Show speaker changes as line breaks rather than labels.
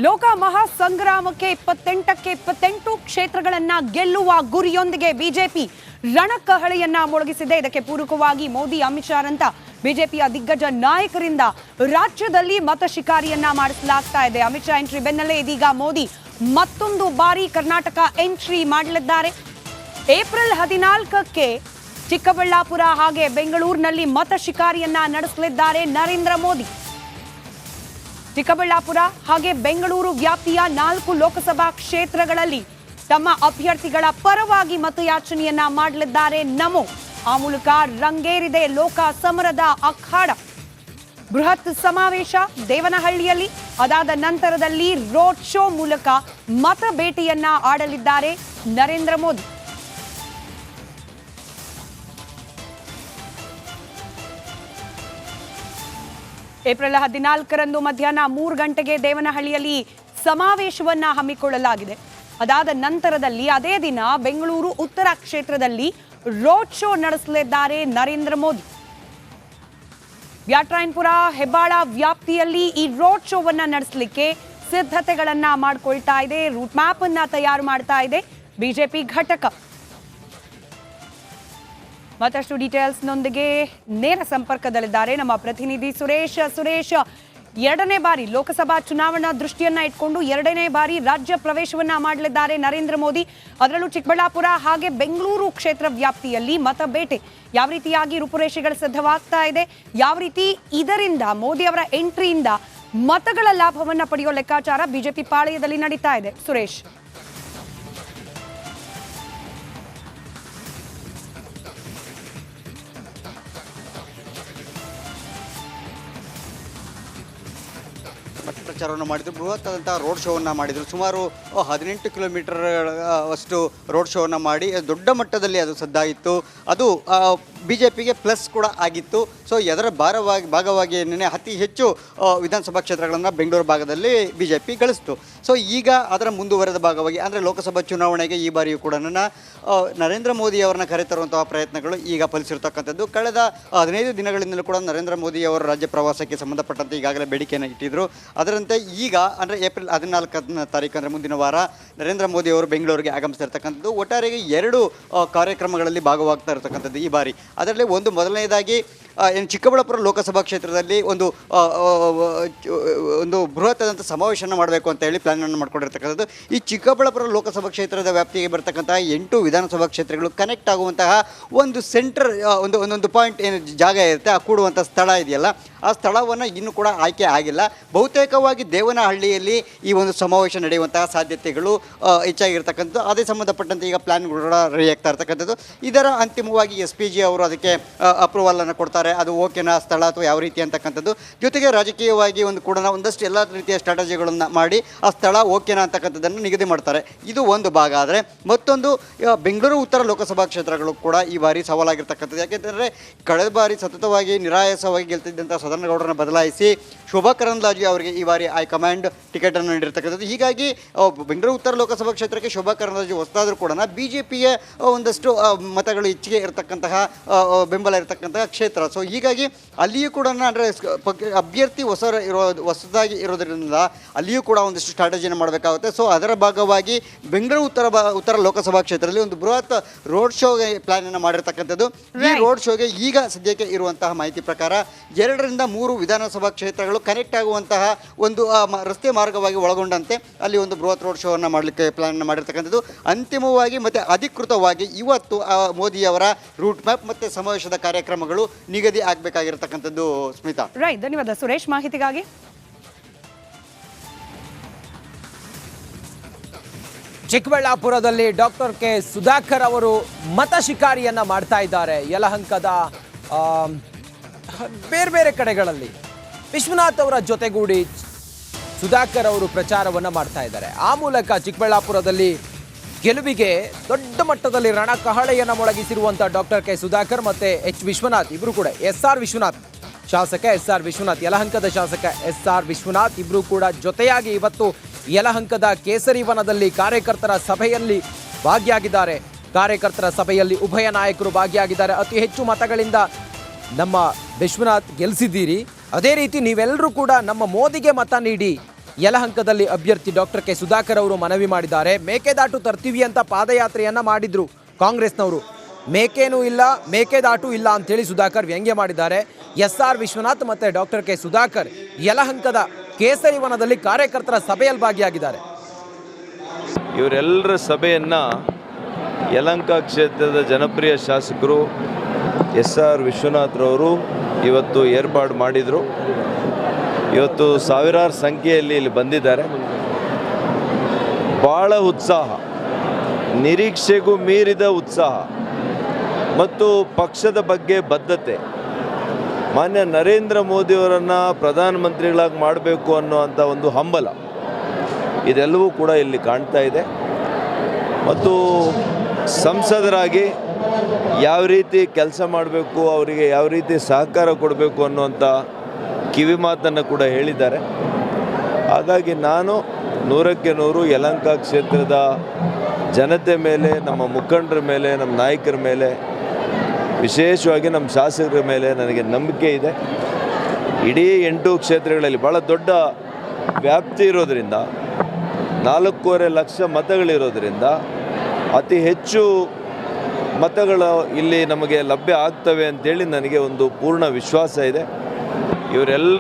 ಲೋಕ ಮಹಾಸಂಗ್ರಾಮಕ್ಕೆ 28ಕ್ಕೆ 28 ಕ್ಷೇತ್ರಗಳನ್ನ ಗೆಲ್ಲುವ ಗುರಿಯೊಂದಿಗೆ ಬಿಜೆಪಿ ರಣಕಹಳೆಯನ್ನ ಮೊಳಗಿಸಿದೆ. ಇದಕ್ಕೆ ಪೂರಕವಾಗಿ ಮೋದಿ, ಅಮಿತ್ ಶಾ ಅಂತ ಬಿಜೆಪಿಯ ದಿಗ್ಗಜ ನಾಯಕರಿಂದ ರಾಜ್ಯದಲ್ಲಿ ಮತ ಶಿಕಾರಿಯನ್ನ ಮಾಡಿಸಲಾಗ್ತಾ ಇದೆ. ಅಮಿತ್ ಶಾ ಎಂಟ್ರಿ ಬೆನ್ನಲ್ಲೇ ಇದೀಗ ಮೋದಿ ಮತ್ತೊಂದು ಬಾರಿ ಕರ್ನಾಟಕ ಎಂಟ್ರಿ ಮಾಡಲಿದ್ದಾರೆ. ಏಪ್ರಿಲ್ 14ಕ್ಕೆ ಚಿಕ್ಕಬಳ್ಳಾಪುರ ಹಾಗೆ ಬೆಂಗಳೂರಿನಲ್ಲಿ ಮತ ಶಿಕಾರಿಯನ್ನ ನಡೆಸಲಿದ್ದಾರೆ ನರೇಂದ್ರ ಮೋದಿ. ಚಿಕ್ಕಬಳ್ಳಾಪುರ ಹಾಗೆ ಬೆಂಗಳೂರು ವ್ಯಾಪ್ತಿಯ 4 ಲೋಕಸಭಾ ಕ್ಷೇತ್ರಗಳಲ್ಲಿ ತಮ್ಮ ಅಭ್ಯರ್ಥಿಗಳ ಪರವಾಗಿ ಮತಯಾಚನೆಯನ್ನ ಮಾಡಲಿದ್ದಾರೆ ನಮೋ. ಆ ಮೂಲಕ ರಂಗೇರಿದೆ ಲೋಕ ಸಮರದ ಅಖಾಡ. ಬೃಹತ್ ಸಮಾವೇಶ ದೇವನಹಳ್ಳಿಯಲ್ಲಿ, ಅದಾದ ನಂತರದಲ್ಲಿ ರೋಡ್ ಶೋ ಮೂಲಕ ಮತ ಭೇಟಿಯನ್ನ ಆಡಲಿದ್ದಾರೆ ನರೇಂದ್ರ ಮೋದಿ. ಏಪ್ರಿಲ್ 14ರಂದು ಮಧ್ಯಾಹ್ನ 3 ಗಂಟೆಗೆ ದೇವನಹಳ್ಳಿಯಲ್ಲಿ ಸಮಾವೇಶವನ್ನ ಹಮ್ಮಿಕೊಳ್ಳಲಾಗಿದೆ. ಅದಾದ ನಂತರದಲ್ಲಿ ಅದೇ ದಿನ ಬೆಂಗಳೂರು ಉತ್ತರ ಕ್ಷೇತ್ರದಲ್ಲಿ ರೋಡ್ ಶೋ ನಡೆಸಲಿದ್ದಾರೆ ನರೇಂದ್ರ ಮೋದಿ. ಬ್ಯಾಟ್ರಾಯನ್ಪುರ, ಹೆಬ್ಬಾಳ ವ್ಯಾಪ್ತಿಯಲ್ಲಿ ಈ ರೋಡ್ ಶೋವನ್ನ ನಡೆಸಲಿಕ್ಕೆ ಸಿದ್ಧತೆಗಳನ್ನ ಮಾಡಿಕೊಳ್ತಾ ಇದೆ. ರೂಟ್ ಮ್ಯಾಪ್ ಅನ್ನ ತಯಾರು ಮಾಡ್ತಾ ಇದೆ ಬಿಜೆಪಿ ಘಟಕ. ಮತ್ತಷ್ಟು ಡೀಟೇಲ್ಸ್ನೊಂದಿಗೆ ನೇರ ಸಂಪರ್ಕದಲ್ಲಿದ್ದಾರೆ ನಮ್ಮ ಪ್ರತಿನಿಧಿ ಸುರೇಶ್. ಎರಡನೇ ಬಾರಿ ಲೋಕಸಭಾ ಚುನಾವಣಾ ದೃಷ್ಟಿಯನ್ನ ಇಟ್ಕೊಂಡು ಎರಡನೇ ಬಾರಿ ರಾಜ್ಯ ಪ್ರವೇಶವನ್ನ ಮಾಡಲಿದ್ದಾರೆ ನರೇಂದ್ರ ಮೋದಿ. ಅದರಲ್ಲೂ ಚಿಕ್ಕಬಳ್ಳಾಪುರ ಹಾಗೆ ಬೆಂಗಳೂರು ಕ್ಷೇತ್ರ ವ್ಯಾಪ್ತಿಯಲ್ಲಿ ಮತ ಬೇಟೆ ಯಾವ ರೀತಿಯಾಗಿ ರೂಪುರೇಷೆಗಳು ಸಿದ್ಧವಾಗ್ತಾ ಇದೆ, ಯಾವ ರೀತಿ ಇದರಿಂದ ಮೋದಿ ಅವರ ಎಂಟ್ರಿಯಿಂದ ಮತಗಳ ಲಾಭವನ್ನ ಪಡೆಯೋ ಲೆಕ್ಕಾಚಾರ ಬಿಜೆಪಿ ಪಾಳೆಯದಲ್ಲಿ ನಡೀತಾ ಇದೆ. ಸುರೇಶ್,
ಪ್ರಚಾರವನ್ನು ಮಾಡಿದ್ರು, ಬೃಹತ್ತಾದಂಥ ರೋಡ್ ಶೋವನ್ನು ಮಾಡಿದರು. ಸುಮಾರು 18 ಕಿಲೋಮೀಟರ್ ಅಷ್ಟು ರೋಡ್ ಶೋವನ್ನು ಮಾಡಿ ದೊಡ್ಡ ಮಟ್ಟದಲ್ಲಿ ಅದು ಸದ್ದಾಯಿತು. ಅದು BJPಗೆ ಪ್ಲಸ್ ಕೂಡ ಆಗಿತ್ತು. ಸೊ ಅದರ ಭಾಗವಾಗಿ ನಿನ್ನೆ ಅತಿ ಹೆಚ್ಚು ವಿಧಾನಸಭಾ ಕ್ಷೇತ್ರಗಳನ್ನು ಬೆಂಗಳೂರು ಭಾಗದಲ್ಲಿ BJP ಗಳಿಸಿತು. ಸೊ ಈಗ ಅದರ ಮುಂದುವರೆದ ಭಾಗವಾಗಿ ಅಂದರೆ ಲೋಕಸಭಾ ಚುನಾವಣೆಗೆ ಈ ಬಾರಿಯೂ ಕೂಡ ನರೇಂದ್ರ ಮೋದಿ ಅವರನ್ನ ಕರೆತರುವಂತಹ ಪ್ರಯತ್ನಗಳು ಈಗ ಫಲಿಸಿರ್ತಕ್ಕಂಥದ್ದು. ಕಳೆದ 15 ದಿನಗಳಿಂದಲೂ ಕೂಡ ನರೇಂದ್ರ ಮೋದಿ ಅವರ ರಾಜ್ಯ ಪ್ರವಾಸಕ್ಕೆ ಸಂಬಂಧಪಟ್ಟಂತೆ ಈಗಾಗಲೇ ಬೇಡಿಕೆಯನ್ನು ಇಟ್ಟಿದ್ದರು. ಅದರಂತೆ ಈಗ ಅಂದರೆ ಏಪ್ರಿಲ್ 14ನೇ ತಾರೀಕು ಅಂದರೆ ಮುಂದಿನ ವಾರ ನರೇಂದ್ರ ಮೋದಿ ಅವರು ಬೆಂಗಳೂರಿಗೆ ಆಗಮಿಸ್ತಿರ್ತಕ್ಕಂಥದ್ದು. ಒಟ್ಟಾರೆಗೆ 2 ಕಾರ್ಯಕ್ರಮಗಳಲ್ಲಿ ಭಾಗವಾಗ್ತಾ ಇರತಕ್ಕಂಥದ್ದು ಈ ಬಾರಿ. ಅದರಲ್ಲಿ ಒಂದು ಮೊದಲನೇದಾಗಿ ಚಿಕ್ಕಬಳ್ಳಾಪುರ ಲೋಕಸಭಾ ಕ್ಷೇತ್ರದಲ್ಲಿ ಒಂದು ಬೃಹತ್ತಾದಂಥ ಸಮಾವೇಶನ ಮಾಡಬೇಕು ಅಂತ ಹೇಳಿ ಪ್ಲಾನನ್ನು ಮಾಡ್ಕೊಂಡಿರ್ತಕ್ಕಂಥದ್ದು. ಈ ಚಿಕ್ಕಬಳ್ಳಾಪುರ ಲೋಕಸಭಾ ಕ್ಷೇತ್ರದ ವ್ಯಾಪ್ತಿಗೆ ಬರ್ತಕ್ಕಂತಹ 8 ವಿಧಾನಸಭಾ ಕ್ಷೇತ್ರಗಳು ಕನೆಕ್ಟ್ ಆಗುವಂತಹ ಒಂದು ಸೆಂಟರ್, ಒಂದೊಂದು ಪಾಯಿಂಟ್ ಏನು ಜಾಗ ಇರುತ್ತೆ, ಆ ಕೂಡುವಂಥ ಸ್ಥಳ ಇದೆಯಲ್ಲ, ಆ ಸ್ಥಳವನ್ನು ಇನ್ನೂ ಕೂಡ ಆಯ್ಕೆ ಆಗಿಲ್ಲ. ಬಹುತೇಕವಾಗಿ ದೇವನಹಳ್ಳಿಯಲ್ಲಿ ಈ ಒಂದು ಸಮಾವೇಶ ನಡೆಯುವಂತಹ ಸಾಧ್ಯತೆಗಳು ಹೆಚ್ಚಾಗಿರ್ತಕ್ಕಂಥದ್ದು. ಅದೇ ಸಂಬಂಧಪಟ್ಟಂತೆ ಈಗ ಪ್ಲಾನ್ಗಳು ಕೂಡ ರೆಡಿ ಆಗ್ತಾ ಇರ್ತಕ್ಕಂಥದ್ದು. ಇದರ ಅಂತಿಮವಾಗಿ SPG ಅವರು ಅದಕ್ಕೆ ಅಪ್ರೂವಲನ್ನು ಕೊಡ್ತಾರೆ. ಅದು ಓಕೆನಾ ಸ್ಥಳ ಅಥವಾ ಯಾವ ರೀತಿ ಅಂತಕ್ಕಂಥದ್ದು. ಜೊತೆಗೆ ರಾಜಕೀಯವಾಗಿ ಒಂದಷ್ಟು ಎಲ್ಲ ರೀತಿಯ ಸ್ಟ್ರಾಟಜಿಗಳನ್ನು ಮಾಡಿ ಆ ಸ್ಥಳ ಓಕೆನಾ ಅಂತಕ್ಕಂಥದ್ದನ್ನು ನಿಗದಿ ಮಾಡ್ತಾರೆ. ಇದು ಒಂದು ಭಾಗ. ಆದರೆ ಮತ್ತೊಂದು ಬೆಂಗಳೂರು ಉತ್ತರ ಲೋಕಸಭಾ ಕ್ಷೇತ್ರಗಳು ಕೂಡ ಈ ಬಾರಿ ಸವಾಲಾಗಿರ್ತಕ್ಕಂಥದ್ದು. ಯಾಕೆಂದರೆ ಕಳೆದ ಬಾರಿ ಸತತವಾಗಿ ನಿರಾಯಾಸವಾಗಿ ಗೆಲ್ತಿದ್ದಂಥ ಸದಾನಗೌಡರನ್ನು ಬದಲಾಯಿಸಿ ಶೋಭಾ ಕರಂದ್ಲಾಜೆ ಅವರಿಗೆ ಈ ಬಾರಿ ಹೈಕಮಾಂಡ್ ಟಿಕೆಟನ್ನು ನೀಡಿರ್ತಕ್ಕಂಥದ್ದು. ಹೀಗಾಗಿ ಬೆಂಗಳೂರು ಉತ್ತರ ಲೋಕಸಭಾ ಕ್ಷೇತ್ರಕ್ಕೆ ಶೋಭಾ ಕರಂದ್ಲಾಜೆ ಹೊಸದಾದರೂ ಕೂಡ BJPಗೆ ಒಂದಷ್ಟು ಮತಗಳು ಹೆಚ್ಚಿಗೆ ಇರತಕ್ಕಂತಹ ಬೆಂಬಲ ಇರತಕ್ಕಂತಹ ಕ್ಷೇತ್ರ. ಸೊ ಹೀಗಾಗಿ ಅಲ್ಲಿಯೂ ಕೂಡ ಅಂದರೆ ಅಭ್ಯರ್ಥಿ ಹೊಸದಾಗಿ ಇರೋದರಿಂದ ಅಲ್ಲಿಯೂ ಕೂಡ ಒಂದಿಷ್ಟು ಸ್ಟ್ರಾಟಜಿಯನ್ನು ಮಾಡಬೇಕಾಗುತ್ತೆ. ಸೊ ಅದರ ಭಾಗವಾಗಿ ಬೆಂಗಳೂರು ಉತ್ತರ ಲೋಕಸಭಾ ಕ್ಷೇತ್ರದಲ್ಲಿ ಒಂದು ಬೃಹತ್ ರೋಡ್ ಶೋಗೆ ಪ್ಲಾನನ್ನು ಮಾಡಿರ್ತಕ್ಕಂಥದ್ದು. ಈ ರೋಡ್ ಶೋಗೆ ಈಗ ಸದ್ಯಕ್ಕೆ ಇರುವಂತಹ ಮಾಹಿತಿ ಪ್ರಕಾರ 2 ರಿಂದ 3 ವಿಧಾನಸಭಾ ಕ್ಷೇತ್ರಗಳು ಕನೆಕ್ಟ್ ಆಗುವಂತಹ ಒಂದು ರಸ್ತೆ ಮಾರ್ಗವಾಗಿ ಒಳಗೊಂಡಂತೆ ಅಲ್ಲಿ ಒಂದು ಬೃಹತ್ ರೋಡ್ ಶೋವನ್ನು ಮಾಡಲಿಕ್ಕೆ ಪ್ಲಾನ್ ಮಾಡಿರ್ತಕ್ಕಂಥದ್ದು. ಅಂತಿಮವಾಗಿ ಮತ್ತು ಅಧಿಕೃತವಾಗಿ ಇವತ್ತು ಮೋದಿಯವರ ರೂಟ್ ಮ್ಯಾಪ್ ಮತ್ತು ಸಮಾವೇಶದ ಕಾರ್ಯಕ್ರಮಗಳು ನಿಗದಿ ಆಗಬೇಕಾಗಿರತಕ್ಕಂಥದ್ದು. ಸ್ಮಿತಾ,
ರೈಟ್, ಧನ್ಯವಾದ ಸುರೇಶ್ ಮಾಹಿತಿಗಾಗಿ.
ಚಿಕ್ಕಬಳ್ಳಾಪುರದಲ್ಲಿ ಡಾಕ್ಟರ್ ಕೆ ಸುಧಾಕರ್ ಅವರು ಮತ ಶಿಕಾರಿಯನ್ನ ಮಾಡ್ತಾ ಇದ್ದಾರೆ. ಯಲಹಂಕದ ಬೇರೆ ಬೇರೆ ಕಡೆಗಳಲ್ಲಿ ವಿಶ್ವನಾಥ್ ಅವರ ಜೊತೆಗೂಡಿ ಸುಧಾಕರ್ ಅವರು ಪ್ರಚಾರವನ್ನು ಮಾಡ್ತಾ ಇದ್ದಾರೆ. ಆ ಮೂಲಕ ಚಿಕ್ಕಬಳ್ಳಾಪುರದಲ್ಲಿ ಗೆಲುವಿಗೆ ದೊಡ್ಡ ಮಟ್ಟದಲ್ಲಿ ರಣಕಹಳೆಯನ್ನು ಮೊಳಗಿಸಿರುವಂಥ ಡಾಕ್ಟರ್ ಕೆ ಸುಧಾಕರ್ ಮತ್ತು ವಿಶ್ವನಾಥ್ ಇಬ್ಬರು ಕೂಡ SR ವಿಶ್ವನಾಥ್ ಶಾಸಕ SR ವಿಶ್ವನಾಥ್, ಯಲಹಂಕದ ಶಾಸಕ SR ವಿಶ್ವನಾಥ್ ಇಬ್ಬರು ಕೂಡ ಜೊತೆಯಾಗಿ ಇವತ್ತು ಯಲಹಂಕದ ಕೇಸರಿವನದಲ್ಲಿ ಕಾರ್ಯಕರ್ತರ ಸಭೆಯಲ್ಲಿ ಭಾಗಿಯಾಗಿದ್ದಾರೆ. ಕಾರ್ಯಕರ್ತರ ಸಭೆಯಲ್ಲಿ ಉಭಯ ನಾಯಕರು ಭಾಗಿಯಾಗಿದ್ದಾರೆ. ಅತಿ ಹೆಚ್ಚು ಮತಗಳಿಂದ ನಮ್ಮ ವಿಶ್ವನಾಥ್ ಗೆಲ್ಲಿಸಿದ್ದೀರಿ, ಅದೇ ರೀತಿ ನೀವೆಲ್ಲರೂ ಕೂಡ ನಮ್ಮ ಮೋದಿಗೆ ಮತ ನೀಡಿ ಯಲಹಂಕದಲ್ಲಿ ಅಭ್ಯರ್ಥಿ ಡಾಕ್ಟರ್ ಕೆ ಸುಧಾಕರ್ ಅವರು ಮನವಿ ಮಾಡಿದ್ದಾರೆ. ಮೇಕೆದಾಟು ತರ್ತೀವಿ ಅಂತ ಪಾದಯಾತ್ರೆಯನ್ನ ಮಾಡಿದ್ರು ಕಾಂಗ್ರೆಸ್ನವರು. ಮೇಕೆನೂ ಇಲ್ಲ, ಮೇಕೆದಾಟು ಇಲ್ಲ ಅಂತೇಳಿ ಸುಧಾಕರ್ ವ್ಯಂಗ್ಯ ಮಾಡಿದ್ದಾರೆ. SR ವಿಶ್ವನಾಥ್ ಮತ್ತೆ ಡಾಕ್ಟರ್ ಕೆ ಸುಧಾಕರ್ ಯಲಹಂಕದ ಕೇಸರಿವನದಲ್ಲಿ ಕಾರ್ಯಕರ್ತರ ಸಭೆಯಲ್ಲಿ ಭಾಗಿಯಾಗಿದ್ದಾರೆ.
ಇವರೆಲ್ಲರ ಸಭೆಯನ್ನು ಯಲಹಂಕ ಕ್ಷೇತ್ರದ ಜನಪ್ರಿಯ ಶಾಸಕರು SR ವಿಶ್ವನಾಥ್ರವರು ಇವತ್ತು ಏರ್ಪಾಡು ಮಾಡಿದರು. ಇವತ್ತು ಸಾವಿರಾರು ಸಂಖ್ಯೆಯಲ್ಲಿ ಇಲ್ಲಿ ಬಂದಿದ್ದಾರೆ. ಭಾಳ ಉತ್ಸಾಹ, ನಿರೀಕ್ಷೆಗೂ ಮೀರಿದ ಉತ್ಸಾಹ ಮತ್ತು ಪಕ್ಷದ ಬಗ್ಗೆ ಬದ್ಧತೆ. ಮಾನ್ಯ ನರೇಂದ್ರ ಮೋದಿಯವರನ್ನು ಪ್ರಧಾನಮಂತ್ರಿಗಳಾಗಿ ಮಾಡಬೇಕು ಅನ್ನುವಂಥ ಒಂದು ಹಂಬಲ ಇದೆಲ್ಲವೂ ಕೂಡ ಇಲ್ಲಿ ಕಾಣ್ತಾ ಇದೆ. ಮತ್ತು ಸಂಸದರಾಗಿ ಯಾವ ರೀತಿ ಕೆಲಸ ಮಾಡಬೇಕು, ಅವರಿಗೆ ಯಾವ ರೀತಿ ಸಹಕಾರ ಕೊಡಬೇಕು ಅನ್ನುವಂಥ ಕಿವಿ ಮಾತನ್ನು ಕೂಡ ಹೇಳಿದ್ದಾರೆ. ಹಾಗಾಗಿ ನಾನು 100ಕ್ಕೆ 100 ಯಲಹಂಕ ಕ್ಷೇತ್ರದ ಜನತೆ ಮೇಲೆ, ನಮ್ಮ ಮುಖಂಡರ ಮೇಲೆ, ನಮ್ಮ ನಾಯಕರ ಮೇಲೆ, ವಿಶೇಷವಾಗಿ ನಮ್ಮ ಶಾಸಕರ ಮೇಲೆ ನನಗೆ ನಂಬಿಕೆ ಇದೆ. ಇಡೀ 8 ಕ್ಷೇತ್ರಗಳಲ್ಲಿ ಭಾಳ ದೊಡ್ಡ ವ್ಯಾಪ್ತಿ ಇರೋದರಿಂದ, 4.5 ಲಕ್ಷ ಮತಗಳಿರೋದರಿಂದ ಅತಿ ಹೆಚ್ಚು ಮತಗಳು ಇಲ್ಲಿ ನಮಗೆ ಲಭ್ಯ ಆಗ್ತವೆ ಅಂತೇಳಿ ನನಗೆ ಒಂದು ಪೂರ್ಣ ವಿಶ್ವಾಸ ಇದೆ. ಇವರೆಲ್ಲರ